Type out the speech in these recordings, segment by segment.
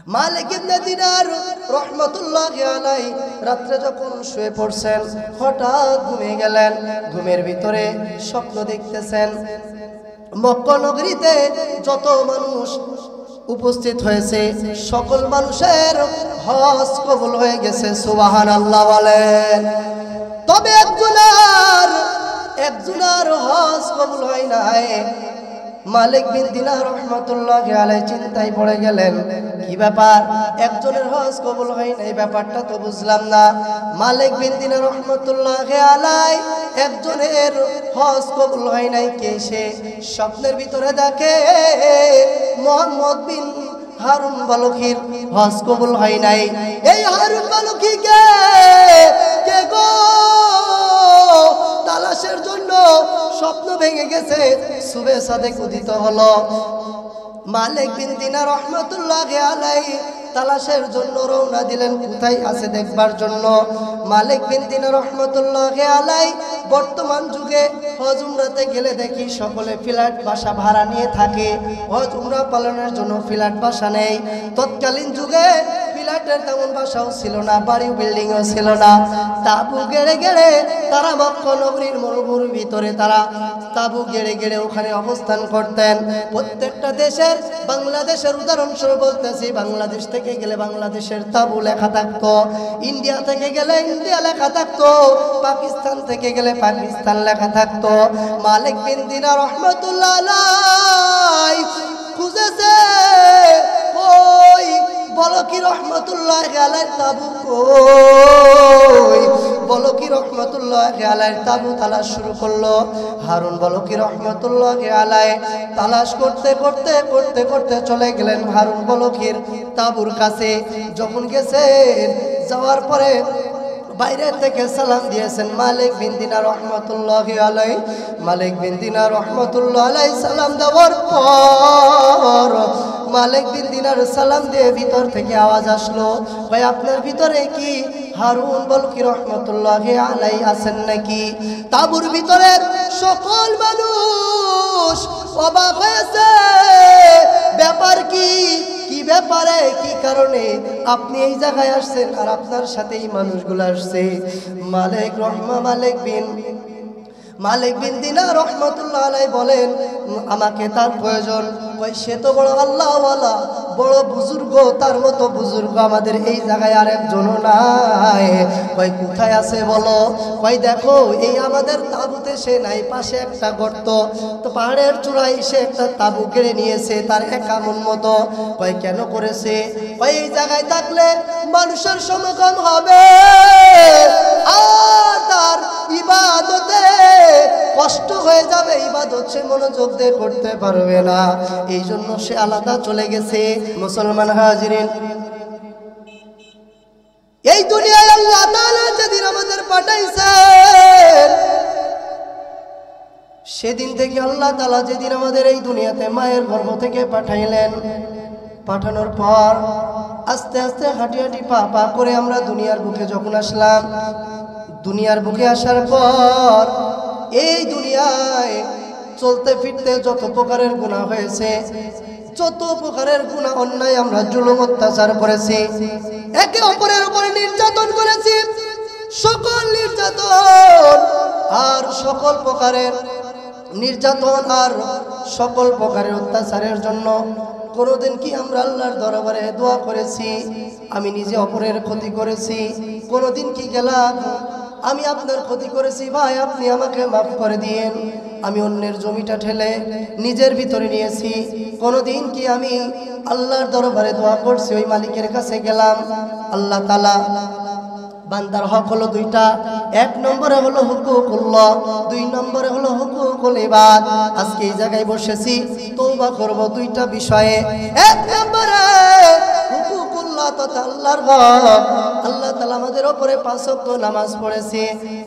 মালিক ইবনে দিনার রাহমাতুল্লাহি আলাইহি রাতে যখন শুয়ে পড়ছেন হঠাৎ ঘুমিয়ে গেলেন। ঘুমের ভিতরে স্বপ্ন দেখতেছেন মক্কা নগরীতে যত মানুষ উপস্থিত হয়েছে সকল মানুষের হজ কবুল হয়ে গেছে, সুবহানাল্লাহ বলেন। তবে একজনের হজ কবুল হয় নাই। মালিক বিন দিনার রাহমাতুল্লাহি আলাইহি চিন্তায় পড়ে গেলেন, কি ব্যাপার, একজনের হজ কবুল হয় নাই, ব্যাপারটা তো বুঝলাম না। মালিক বিন দিনার রাহমাতুল্লাহি আলাইহি একজনের হজ কবুল হয় নাই, কে সে? স্বপ্নের ভিতরে দেখে মুহাম্মদ বিন হারুন বালুকির হজ কবুল হয় নাই। এই হারুন বালুকি কে গো? তালাশের জন্য স্বপ্ন ভেঙে গেছে, সুবে সাদেক উদিত হলো। মালিক বিন দিনার রাহমাতুল্লাহি আলাইহি তালাশের জন্য রওনা দিলেন, কোথায় আছে দেখবার জন্য। মালিক বিন দিনার রাহমাতুল্লাহি আলাইহি বর্তমান যুগে হজ উমরাতে গেলে দেখি সকলে ফ্ল্যাট বাসা ভাড়া নিয়ে থাকে, হজ উমরা পালনের জন্য ফ্ল্যাট বাসা নেই। তৎকালীন যুগে ফ্ল্যাটের তেমন বাসাও ছিল না, বাড়ি বিল্ডিংও ছিল না। তাবু গেড়ে গেড়ে তারা মক্কা নগরীর মরুভূমির ভিতরে তারা তাবু গেড়ে গেড়ে ওখানে অবস্থান করতেন। প্রত্যেকটা দেশের, বাংলাদেশের উদাহরণস্বরূপ বলতেছি, বাংলাদেশ থেকে গেলে বাংলাদেশের তাবু লেখা থাকতো, ইন্ডিয়া থেকে গেলে ইন্ডিয়া লেখা থাকতো, পাকিস্তান থেকে গেলে পাকিস্তান লেখা থাকতো। মালিক বিন দিনার রাহমাতুল্লাহ আলাইহি খুঁজেছে, ওই বলকি রাহমাতুল্লাহি আলাইহির তাবু কই? বলকি রাহমাতুল্লাহি আলাইহির তাবু তালাশ শুরু করলো। হারুন বলকি রাহমাতুল্লাহি আলাইহি তালাশ করতে করতে করতে করতে চলে গেলেন হারুন বলকির তাবুর কাছে। যখন গেছেন, যাওয়ার পরে বাইরে থেকে সালাম দিয়েছেন মালিক বিন দিনার রাহমাতুল্লাহি আলাইহি। মালিক বিন দিনার রাহমাতুল্লাহি আলাইহি সালাম দেওয়ার পর মালিক বিন দিনার সালাম দিয়ে ভিতর থেকে আওয়াজ আসলো, ভাই আপনার ভিতরে কি হারুন বলকি রাহমাতুল্লাহি আলাইহি আছেন নাকি? তাবুর ভিতরে সকল মানুষ অবাক হয়েছে, ব্যাপার কি? কি ব্যাপারে, কি কারণে আপনি এই জায়গায় আসছেন আর আপনার সাথে এই মানুষগুলো আসছে? মালিক বিন দিনার রাহমাতুল্লাহি আলাইহি বলেন, আমাকে তার প্রয়োজন। কই সে তো বড় আল্লাহওয়ালা, বড় বুজুর্গ, তার মতো বুজুর্গ আমাদের এই জায়গায় আর একজনও নাই। কই কোথায় আছে বলো? কই দেখো এই আমাদের তাঁবুতে সে নাই, পাশে একটা গর্ত, তো পাহাড়ের চূড়ায় সে একটা তাঁবু কেড়ে নিয়েছে তার একা মন মতো। কই কেন করেছে? কই এই জায়গায় থাকলে মানুষের সমাগম হবে আর তার ইবাদতে কষ্ট হয়ে যাবে, ইবাদত সে মনোযোগ দিয়ে করতে পারবে না, এই জন্য সে আলাদা চলে গেছে। মুসলমান হাজিরিন, এই দুনিয়ায় আল্লাহ তাআলা যেদিন আমাদের পাঠাইছেন, সেদিন থেকে আল্লাহ তাআলা যেদিন আমাদের এই দুনিয়াতে মায়ের গর্ভ থেকে পাঠাইলেন, পাঠানোর পর আস্তে আস্তে হাঁটি হাঁটি পা পা করে আমরা দুনিয়ার বুকে যখন আসলাম, দুনিয়ার বুকে আসার পর এই দুনিয়ায় চলতে ফিরতে যত প্রকারের গুনাহ হয়েছে, যত প্রকারের গুনাহ অন্যায় আমরা জুলুম অত্যাচার করেছি, একে অপরের উপরে নির্যাতন করেছি, সকল নির্যাতন আর সকল প্রকারের নির্যাতন আর সকল প্রকারের অত্যাচারের জন্য কোনোদিন কি আমরা আল্লাহর দরবারে দোয়া করেছি আমি নিজে অপরের ক্ষতি করেছি? কোনোদিন কি গেলাম আমি আপনার ক্ষতি করেছি, ভাই আপনি আমাকে মাফ করে দিয়েন, আমি অন্যের জমিটা ঠেলে নিজের ভিতরে নিয়েছি? কোনোদিন কি আমি আল্লাহর দরবারে দোয়া করছি, ওই মালিকের কাছে গেলাম? আল্লাহ তাআলা বান্দার হক হলো দুইটা, এক নম্বরে হলো হুকুকুল্লাহ, দুই নম্বরে হলো হুকুকুল ইবাদ। আজকে এই জায়গায় বসেছি তওবা করব দুইটা বিষয়ে। এক নম্বরে হুকুকুল্লাহ তথা আল্লাহর হক। আল্লাহ তাআলা আমাদের উপরে 5 ওয়াক্ত নামাজ পড়েছে,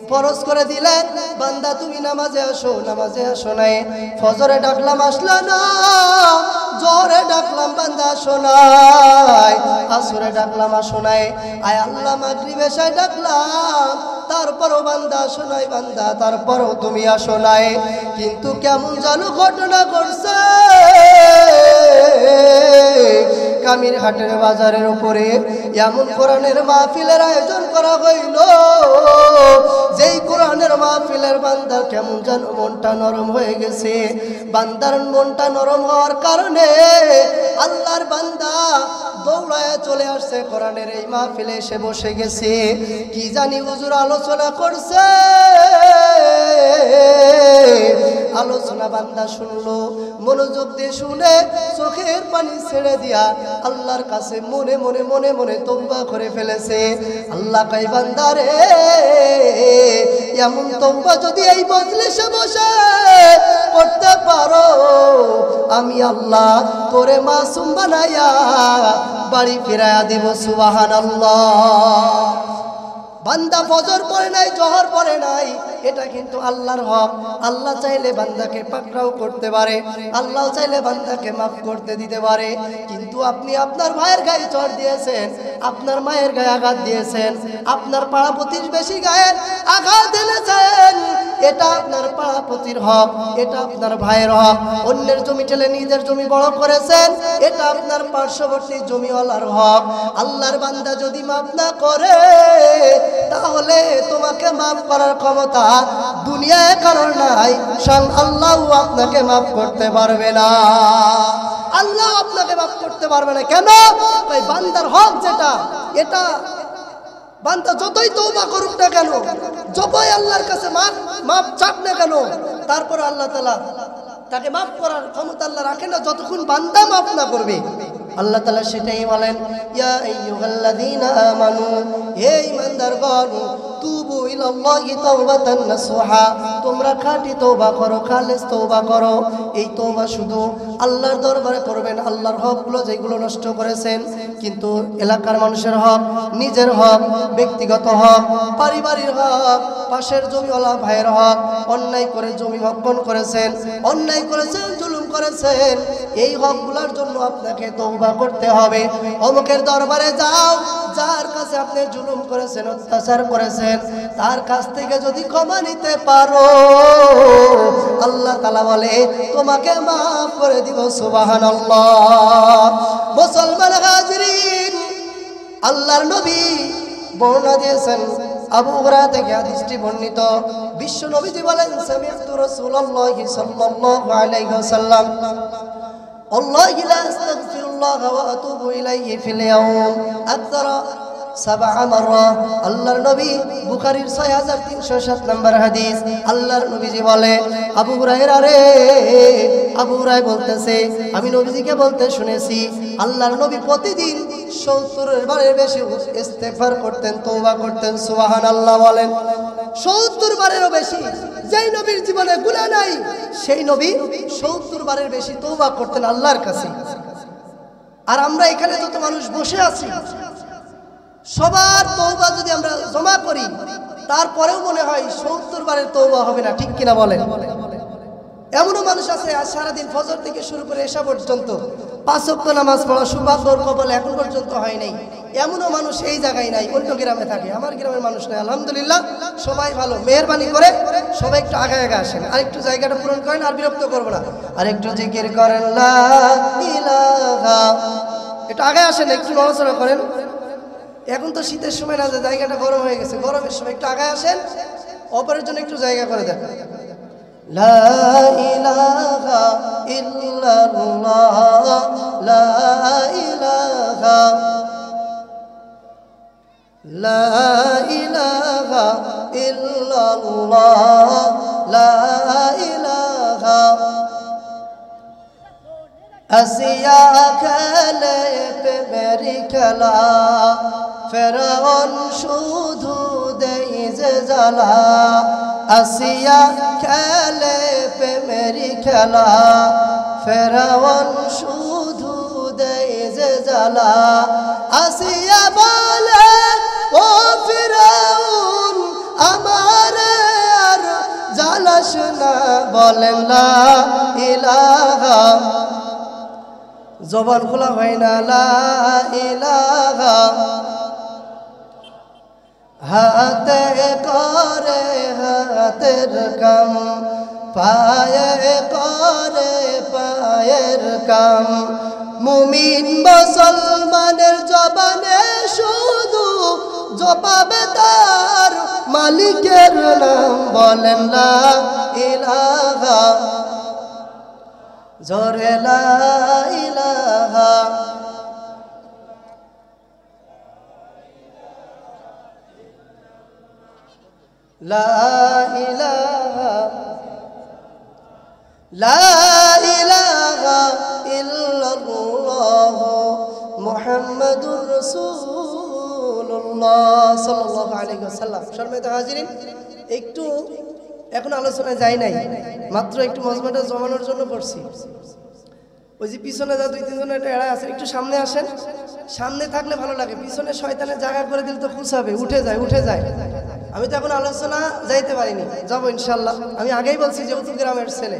ফরজ করে দিলেন, বান্দা তুমি নামাজে আসো, নামাজে আসো নাই। ফজরে ডাকলাম আসলা না, জোহরে ডাকলাম বান্দা আসো নাই, আসরে ডাকলাম আসো নাই, আয় আল্লাহ মাগরিব এশায় ডাকলাম তারপরও বান্দা আসো নাই, বান্দা তারপরও তুমি আসো নাই। কিন্তু কেমন জানো ঘটনা ঘটছে, কামির হাটের বাজারের উপরে এমন কোরআনের মাহফিলের আয়োজন করা হইল, যেই কোরআনের মাহফিলের বান্দার কেমন যেন মনটা নরম হয়ে গেছে। বান্দার মনটা নরম হওয়ার কারণে আল্লাহর বান্দা দৌড়ায় চলে আসছে, কোরআনের এই মাহফিলে এসে বসে গেছে। কি জানি হুজুর আলোচনা করছে, আলোচনা বান্দা শুনলো, মনোযোগ দিয়ে শুনে চোখের পানি ছেড়ে দিয়া আল্লাহর কাছে মনে মনে মনে মনে তওবা করে ফেলেছে। আল্লাহ কয় বান্দারে, এমন তওবা যদি এই মজলিসে বসে করতে পারো, আমি আল্লাহ তোরে মাসুম বানাইয়া বাড়ি ফিরাইয়া দিব। সুবহানাল্লাহ। বান্দা ফজর পড়ে নাই, জোহর পড়ে নাই, এটা কিন্তু আল্লাহর হক। আল্লাহ চাইলে বান্দাকে পাকড়াও করতে পারে, আল্লাহ চাইলে বান্দাকে মাফ করতে দিতে পারে। কিন্তু আপনি আপনার ভাইয়ের গায়ে চড় দিয়েছেন, আপনার মায়ের গায়ে আঘাত দিয়েছেন, আপনার পাড়া প্রতিবেশী গায়ে আঘাত দিয়েছেন, এটা আপনার পাড়া প্রতির হক, এটা আপনার ভাইয়ের হক। অন্যের জমি ঠেলে নিজের জমি বড় করেছেন, এটা আপনার পার্শ্ববর্তী জমিওয়ালার হক। আল্লাহর বান্দা যদি মাফ না করে, তাহলে তোমাকে মাফ করার ক্ষমতা দুনিয়ায় কারণ নাই, স্বয়ং আল্লাহ আপনাকে মাফ করতে পারবে না। আল্লাহ আপনাকে মাফ করতে পারবে না। কেন? তাই বান্দার হক যেটা, এটা বান্দা যতই তওবা করুক না কেন, যতই আল্লাহর কাছে মাফ চাক না কেন, তারপর আল্লাহ তাআলা তাকে মাফ করার ক্ষমতা আল্লাহ রাখে না যতক্ষণ বান্দা মাফ না করবে। আল্লাহ তাআলা সেটাই বলেন, ইয়া আইয়ুহাল্লাযীনা আমানু, হে ঈমানদারগণ, তুবু ইলাল্লাহি তাওবাতান নাসুহা, তোমরা খাঁটি তওবা করো, খালেস তওবা করো। এই তওবা শুধু আল্লাহর দরবারে করবেন। আল্লাহর হকগুলো যেগুলো নষ্ট করেছেন, কিন্তু এলাকার মানুষের হক, নিজের হক, ব্যক্তিগত হক, পারিবারিক হক, পাশের জমিওয়ালা ভাইয়ের হক, অন্যায় করে জমি ভক্ষণ করেছেন, অন্যায় করেছেন, জুলুম করেছেন, এই হকগুলোর জন্য আপনাকে তওবা করতে হবে। অমুকের দরবারে যাও, যার কাছে আপনি জুলুম করেছেন, অত্যাচার করেছেন, তার কাছ থেকে যদি ক্ষমা নিতে পারো, আল্লাহ তাআলা বলে তোমাকে মাফ করে দিব। সুবহানাল্লাহ। মুসলমান হাজিরিন, আল্লাহর নবী বর্ণনা দিয়েছেন, আবু হুরায়রা থেকে হাদিসটি বর্ণিত, বিশ্ব নবীজি বলেন, সামি'তু রাসূলুল্লাহি সাল্লাল্লাহু আলাইহি ওয়াসাল্লাম আল্লাহু লা আস্তাগফিরুল্লাহ ওয়া আতুবু ইলাইহি ফিল ইয়াউম আকতারা 7 মাররা। আল্লাহর নবী, বুখারীর 6307 নম্বর হাদিস। আল্লাহর নবীজি বলে, আবু হুরায়রা রে, আবু হুরায়রা বলতেছে, আমি নবীজিকে বলতে শুনেছি, আল্লাহর নবী প্রতিদিন 70 বারের বেশি ইস্তেগফার করতেন, তওবা করতেন। সুবহানাল্লাহ বলেন। 70 বারেরও বেশি। যেই নবীর জীবনে গুনাহ নাই, সেই নবী 70 বারের বেশি তওবা করতেন আল্লাহর কাছে। আর আমরা এখানে যত মানুষ বসে আছি, সবার তওবা যদি আমরা জমা করি, তারপরেও মনে হয় 70 বারের তওবা হবে না। ঠিক কিনা বলেন? এমনও মানুষ আছে আজ সারাদিন ফজর থেকে শুরু করে এশা পর্যন্ত 5 ওয়াক্ত নামাজ পড়া সৌভাগ্যর কপালে এখন পর্যন্ত হয় নাই। এমনও মানুষ এই জায়গায় নাই, অন্য গ্রামে থাকে। আমার গ্রামের মানুষ নাই, আলহামদুলিল্লাহ, সবাই ভালো। মেহেরবানি করে সবাই একটু আগে আগে আসেন, আর একটু জায়গাটা পূরণ করেন, আর বিরক্ত করবো না, আর একটু জিকির করেন, লা ইলাহা। একটু আগে আসেন, একটু নড়াচড়া করেন। এখন তো শীতের সময় না, যে জায়গাটা গরম হয়ে গেছে, গরমের সময় একটু আগে আসেন, অপরের জন্য একটু জায়গা করে দেন। লা ইলাহা ইল্লাল্লাহ, লা ইলাহা, লা ইলাহা ইল্লাল্লাহ, লা ইলাহা। আসিয়া খেলে প্রেমেরি খেলা, ফেরাউন শুধু দেই যে জ্বালা। আসিয়া খেলে প্রেমেরি খেলা, ফেরাউন শুধু দেই যে জ্বালা। আসিয়া বলে, ও ফিরাউন আমারে আর জ্বালাস না, বলেন লা ইলাহা। জবান খোলা হয় না, লা ইলাহা। হাতে করে হাতের কাম, পায়ে করে পায়ের কাম, মুমিন মুসলমানের জবানে শুধু জপাবে তার মালিকের নাম, বলেন লা ইলাহা, জোরে লা ইলাহা। লা ইলাহা, লা ইলাহা ইল্লাল্লাহ মুহাম্মাদুর রাসূলুল্লাহ সাল্লাল্লাহু আলাইহি ওয়াসাল্লাম। সম্মানিত হাজিরিন, একটু এখন আলোচনায় যাই নাই, মাত্র একটু মজমাটা জমানোর জন্য করছি। ওই যে পিছনে যা দুই তিনজন একটা এড়ায় আছে, একটু সামনে আসেন। সামনে থাকলে ভালো লাগে, পিছনে শয়তানের জায়গা করে দিলে তো খুশাবে, উঠে যায় উঠে যায়। আমি তো এখন আলোচনা যাইতে পারিনি, যাবো ইনশাল্লাহ। আমি আগেই বলছি যে উত্তর গ্রামের ছেলে,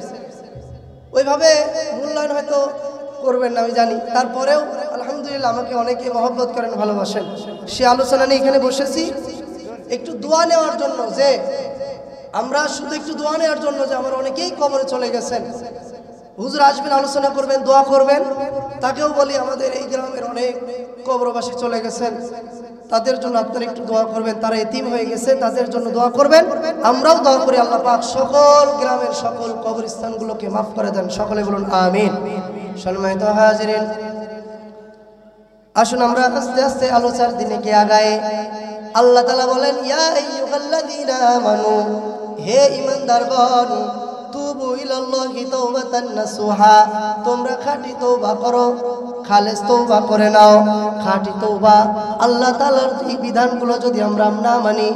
ওইভাবে মূল্যায়ন হয়তো করবেন না আমি জানি, তারপরেও আলহামদুলিল্লাহ আমাকে অনেকে মহব্বত করেন, ভালোবাসেন। সে আলোচনা নিয়ে এখানে বসেছি একটু দোয়া নেওয়ার জন্য, যে আমরা শুধু একটু দোয়া নেওয়ার জন্য, যে আমার অনেকেই কবরে চলে গেছেন। হুজুর আসবেন, আলোচনা করবেন, দোয়া করবেন। তাকেও বলি আমাদের এই গ্রামের অনেক কবরবাসী চলে গেছেন, তাদের জন্য আপনারা একটু দোয়া করবেন। তারা এতিম হয়ে গেছে, তাদের জন্য দোয়া করবেন। আমরাও দোয়া করি আল্লাহ পাক সকল গ্রামের সকল কবরস্থানগুলোকে মাফ করে দেন। সকলে বলুন আমিন। সম্মানিত হাজিরিন, আসুন আমরা আস্তে আস্তে আলোচনার দিনে কি আগায়। আল্লাহ তাআলা বলেন, ইয়া আইয়ুহাল্লাযীনা আমানু, হে ঈমানদারগণ, তুবু ইলাল্লাহি তাওবাতান নাসুহা, তোমরা খাঁটি তওবা করো, খালেস তওবা করে নাও। খাঁটি তওবা, আল্লাহ তাআলার এই বিধানগুলো যদি আমরা না মানি,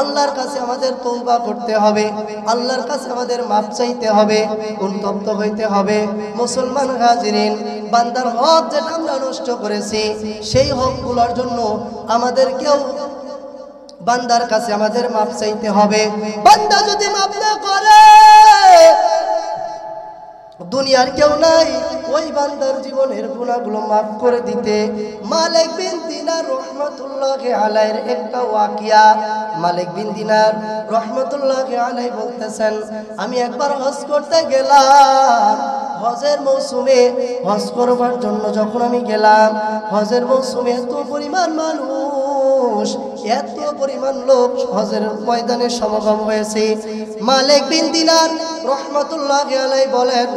আল্লাহর কাছে আমাদের তওবা করতে হবে, আল্লাহর কাছে আমাদের মাফ চাইতে হবে, অনুতপ্ত হইতে হবে। মুসলমান হাজিরিন, বান্দার হক যেটা আমরা নষ্ট করেছি, সেই হকগুলোর জন্য আমাদেরকেও বান্দার কাছে আমাদের মাফ চাইতে হবে। বান্দা যদি মাফ না করে, দুনিয়ার কেউ নাই ওই বান্দার জীবনের গুনাহগুলো মাফ করে দিতে। মালিক বিন দিনার রহমাতুল্লাহি আলাইহির একটা ওয়াকিয়া, মালিক বিন দিনার রহমাতুল্লাহি আলাইহি বলতেছেন, আমি একবার হজ করতে গেলাম। হজের মৌসুমে হজ করবার জন্য যখন আমি গেলাম, হজের মৌসুমে এত পরিমাণ মানুষ, এত পরিমাণ লোক হজের ময়দানে সমাগম হয়েছে। মালিক বিন দিনার রহমাতুল্লাহি আলাইহি বলেন,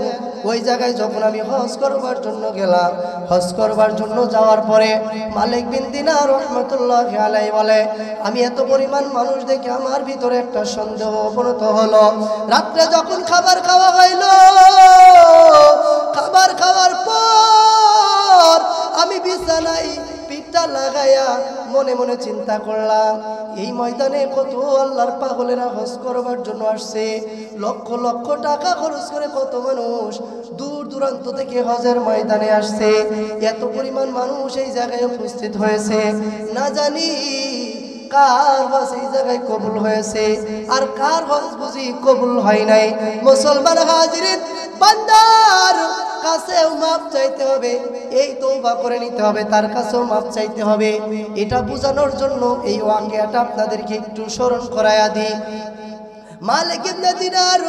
ওই জায়গায় যখন আমি হজ করবার জন্য গেলাম, হজ করবার জন্য যাওয়ার পরে মালিক বিন দিনার রহমাতুল্লাহি আলাইহি বলে, আমি এত পরিমাণ মানুষ দেখে আমার ভিতরে একটা সন্দেহ অবনত হলো। রাত্রে যখন খাবার খাওয়া হইল, খাবার খাওয়ার পর আমি বিছানায় পিঠটা লাগাইয়া মনে মনে চিন্তা করলাম, এই ময়দানে কত আল্লাহর পাগলেরা হজ করবার জন্য আসছে, লক্ষ লক্ষ টাকা খরচ করে কত মানুষ দূর দূরান্ত থেকে হজের ময়দানে আসছে। এত পরিমাণ মানুষ এই জায়গায় উপস্থিত হয়েছে, না জানি কার হজ এই জায়গায় কবুল হয়েছে আর কার হজ বুঝি কবুল হয় নাই। মুসলমান হাজিরিন, বান্দার কাছেও মাপ চাইতে হবে, এই তওবা করে নিতে হবে, তার কাছেও মাপ চাইতে হবে। এটা বোঝানোর জন্য এই ওয়াকিয়াটা আপনাদেরকে একটু স্মরণ করায়া দিই। মালিক ইবনে দিনার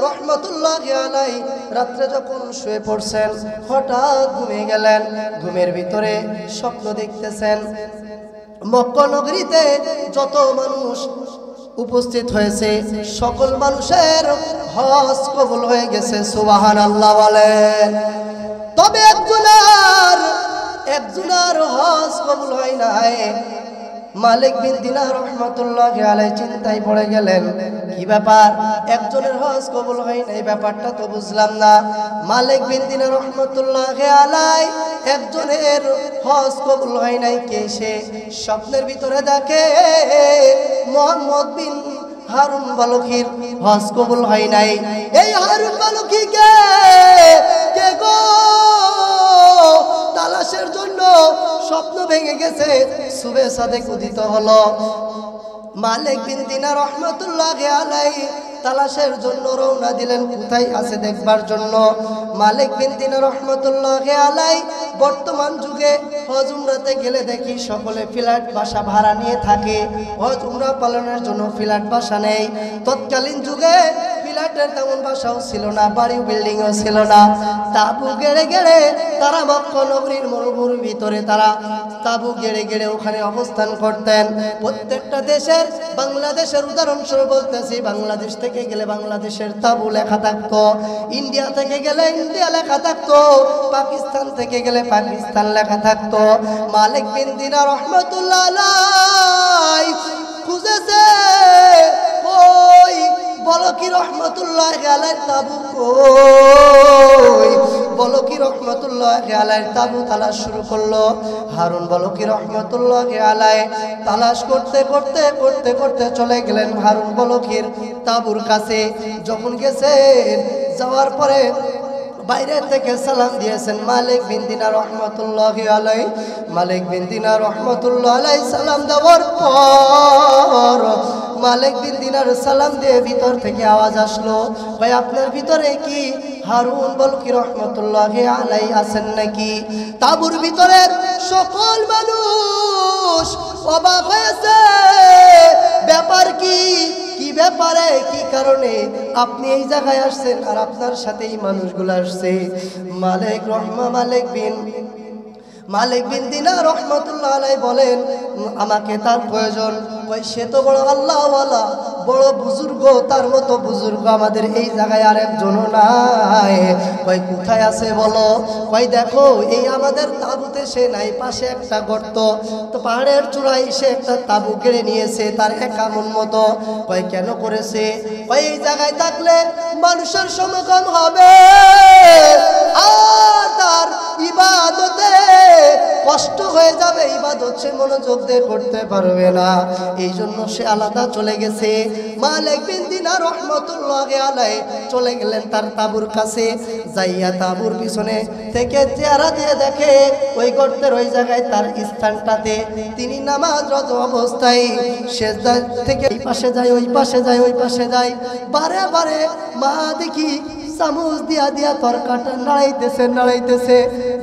রহমাতুল্লাহি আলাইহি রাত্রে যখন শুয়ে পড়ছেন, হঠাৎ ঘুমিয়ে গেলেন। ঘুমের ভিতরে স্বপ্ন দেখতেছেন, মক্কা নগরীতে যত মানুষ উপস্থিত হয়েছে সকল মানুষের হজ কবুল হয়ে গেছে, সুবহানাল্লাহ বলেন। তবে একজনের হজ কবুল হয় নাই। মালিক বিন দিনার রহমাতুল্লাহি আলাইহি চিন্তায় পড়ে গেলেন, কি ব্যাপার, একজনের হজ কবুল হয় নাই, ব্যাপারটা তো বুঝলাম না। মালিক বিন দিনার রহমাতুল্লাহি আলাইহি একজনের হজ কবুল হয় নাই, কে সে? স্বপ্নের ভিতরে দেখে মুহাম্মদ বিন হারুন বালুকির হজ কবুল হয় নাই। এই হারুন বালুকি কে গো? তালাশের জন্য স্বপ্ন ভেঙে গেছে, সুবে সাদেক উদিত হলো। মালিক বিন দিনার রহমাতুল্লাহি আলাইহি তালাশের জন্য রওনা দিলেন, কোথায় আছে দেখবার জন্য। মালিক বিন দিনার রহমাতুল্লাহি আলাইহি বর্তমান যুগে হজ উমরাতে গেলে দেখি সকলে ফ্ল্যাট বাসা ভাড়া নিয়ে থাকে, হজ উমরা পালনের জন্য ফ্ল্যাট বাসা নেই। তৎকালীন যুগে ফ্ল্যাটের তেমন বাসাও ছিল না, বাড়ি বিল্ডিংও ছিল না। তাবু গেড়ে গেড়ে তারা মক্কা নগরীর মরুভূমির ভিতরে তারা তাবু গেড়ে গেড়ে ওখানে অবস্থান করতেন। প্রত্যেকটা দেশের, বাংলাদেশের উদাহরণস্বরূপ বলতেছি, বাংলাদেশ থেকে গেলে বাংলাদেশের তাবু লেখা থাকতো, ইন্ডিয়া থেকে গেলে ইন্ডিয়া লেখা থাকতো, পাকিস্তান থেকে গেলে পাকিস্তান লেখা থাকতো। মালিক বিন দিনার রহমাতুল্লাহ আলাইহি খুঁজেছে, কই বলো কি রহমাতুল্লাহ আলাইহির তাবু কই, বলো কি রহমাতুল্লাহ আলাইহির তাবু তালাশ শুরু করলো। হারুন বলো কি রহমাতুল্লাহ আলাইহি তালাশ করতে করতে করতে করতে চলে গেলেন হারুন বলকির তাবুর কাছে। যখন গেছেন, যাওয়ার পরে বাইরে থেকে সালাম দিয়েছেন মালিক বিন দিনার রহমাতুল্লাহ আলাইহি। মালিক বিন দিনার রহমাতুল্লাহ আলাইহি সালাম দেওয়ার পর মালিক বিন দিনার সালাম দিয়ে ভিতর থেকে আওয়াজ আসলো, ভাই আপনার ভিতরে কি হারুন বলকি রহমাতুল্লাহ আলাইহি আছেন নাকি? তাবুর ভিতরের সকল মানুষ অবাক হয়েছে, ব্যাপার কি, কি ব্যাপারে, কি কারণে আপনি এই জায়গায় আসছেন আর আপনার সাথে এই মানুষগুলো আসছে? মালিক বিন দিনার রহমাতুল্লাহ আলাইহি বলেন, আমাকে তার প্রয়োজন। কই সে তো বড় আল্লাহওয়ালা, বড় বুজুর্গ, তার মতো বুজুর্গ আমাদের এই জায়গায় আর একজনও নাই। কই কোথায় আছে বলো? কই দেখো এই আমাদের তাঁবুতে সে নাই, পাশে একটা গর্ত, তো পাহাড়ের চূড়ায় সে একটা তাঁবু কেড়ে নিয়েছে তার একা মন মতো। কই কেন করেছে? কই এই জায়গায় থাকলে মানুষের সমাগম হবে আর তার ইবাদতে কষ্ট হয়ে যাবে, ইবাদত সে মনোযোগ দিয়ে করতে পারবে না, এই জন্য সে আলাদা চলে গেছে। মালিক বিন দিনার রহমাতুল্লাহ আলাইহি চলে গেলেন তার তাঁবুর কাছে। যাইয়া তাঁবুর পিছনে থেকে চেহারা দিয়ে দেখে ওই গর্তের ওই জায়গায় তার স্থানটাতে তিনি নামাজরত অবস্থায় সেজদা থেকে এই পাশে যায়, ওই পাশে যায়, ওই পাশে যায়, বারে বারে মা দেখি চামচ দিয়া দিয়া তরকাটা নাড়াইতেছে।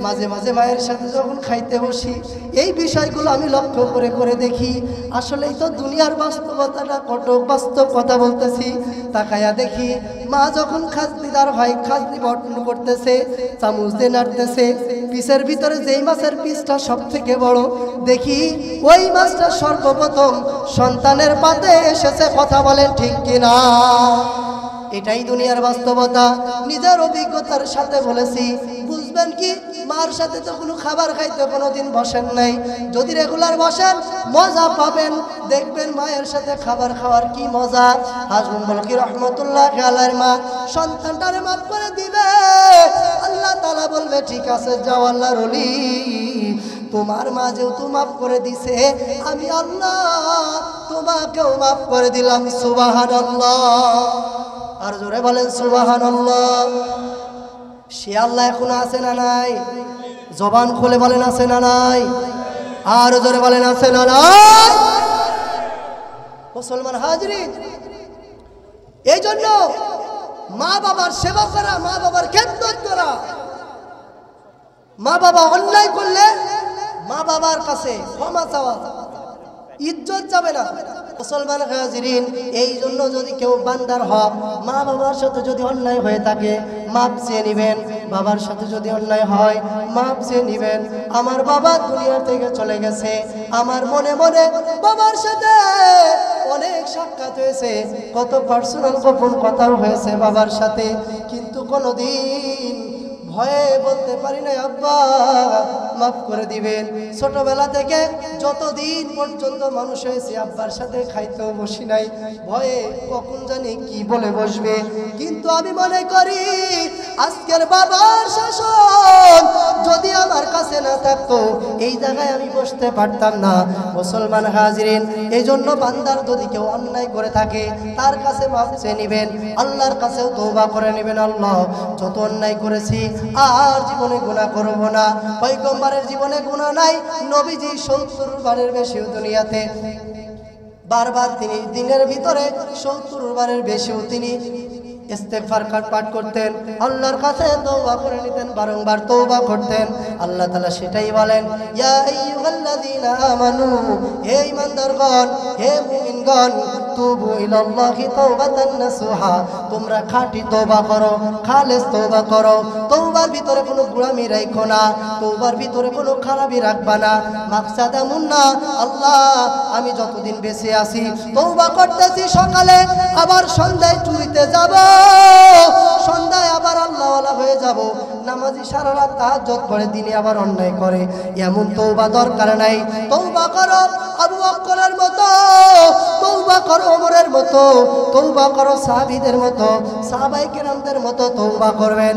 মাঝে মাঝে মায়ের সাথে যখন খাইতে বসি এই বিষয়গুলো আমি লক্ষ্য করে করে দেখি, আসলেই তো দুনিয়ার বাস্তবতাটা কত বাস্তব কথা বলতেছি। তাকায়া দেখি মা যখন খাজনিদার হয়, খাজনি বর্তন করতেছে, চামচ দিয়ে নাড়তেছে, পিসের ভিতরে যেই মাছের পিসটা সব থেকে বড়, দেখি ওই মাছটা সর্বপ্রথম সন্তানের পাতে এসেছে। কথা বলেন ঠিক কিনা? এটাই দুনিয়ার বাস্তবতা, নিজের অভিজ্ঞতার সাথে বলেছি। বুঝবেন কি, মার সাথে তো কোনো খাবার খাইতে কোনোদিন বসেন নাই, যদি রেগুলার বসেন মজা পাবেন, দেখবেন মায়ের সাথে খাবার খাওয়ার কি মজা। হাজরুন বলকি রহমাতুল্লাহ আলাইহির মা সন্তানটারে মাফ করে দিবে, আল্লাহ তাআলা বলবে ঠিক আছে যাও আল্লাহর ওলি, তোমার মা যেহেতু মাফ করে দিছে, আমি আল্লাহ তোমাকেও মাফ করে দিলাম। সুবহানাল্লাহ, আর জোরে বলেন সুবহানাল্লাহ। সে আল্লাহ এখনো আছে না নাই? জবান খুলে বলেন আছে না নাই? আর জোরে বলেন আছে না নাই? মুসলমান হাজরিন, এই জন্য মা বাবার সেবা করা, মা বাবার খেদমত করা, মা বাবা অন্যায় করলে মা বাবার কাছে ক্ষমা চাওয়া, ইজ্জত যাবে না। মুসলমান হাজিরিন, এই জন্য যদি কেউ বান্দার হক, মা বাবার সাথে যদি অন্যায় হয়ে থাকে মাপ চেয়ে নিবেন। বাবার সাথে যদি অন্যায় হয় মাপ চেয়ে নিবেন। আমার বাবা দুনিয়া থেকে চলে গেছে, আমার মনে মনে বাবার সাথে অনেক সাক্ষাৎ হয়েছে, কত পার্সোনাল গোপন কথাও হয়েছে বাবার সাথে, কিন্তু কোনোদিন ভয়ে বলতে পারি না আব্বা মাফ করে দিবেন। ছোটবেলা থেকে যতদিন পর্যন্ত মানুষ হয়েছে আব্বার সাথে খাইতেও বসি নাই, ভয়ে কখন জানি কি বলে বসবে। কিন্তু আমি মনে করি আজকের বাবার শাসন যদি আমার কাছে না থাকতো এই জায়গায় আমি বসতে পারতাম না। মুসলমান হাজিরিন, এই জন্য বান্দার যদি কেউ অন্যায় করে থাকে তার কাছে মাফ চেয়ে নিবেন, আল্লাহর কাছেও তওবা করে নেবেন। আল্লাহ যত অন্যায় করেছি আর জীবনে গুনাহ করব না। পয়গম্বরের জীবনে গুনাহ নাই, নবীজি 70 বারের বেশিও দুনিয়াতে বারবার তিনি দিনের ভিতরে 70 বারের বেশিও তিনি ইস্তেগফার পাঠ করতেন, আল্লাহর কাছে তওবা করে নিতেন, বারংবার তওবা করতেন। আল্লাহ তাআলা সেটাই বলেন, ইয়া আইয়ুহাল্লাযীনা আমানু, হে ঈমানদারগণ, হে মুমিনগণ, তুবু ইলাল্লাহি তাওবাতান নাসুহা, তোমরা খাঁটি তওবা করো, খালেস তওবা করো। তওবার ভিতরে কোনো গোলামি রাখো না, তওবার ভিতরে কোনো খারাপি রাখবা না। মাকসাদ এমন না আল্লাহ আমি যতদিন বেঁচে আছি তওবা করতেছি, সকালে আবার সন্ধ্যায় চুরিতে যাব, সন্ধ্যায় আবার আল্লাহওয়ালা হয়ে যাব, নামাজি সারা রাত তাহাজ্জুদ পড়ে, দিনে আবার অন্যায় করে, এমন তওবা দরকার নাই। তওবা করো আবু বকরের মতো, তওবা করো ওমরের মতো, তওবা করো সাহাবীদের মতো, সাহাবায়ে কেরামদের মতো তওবা করবেন।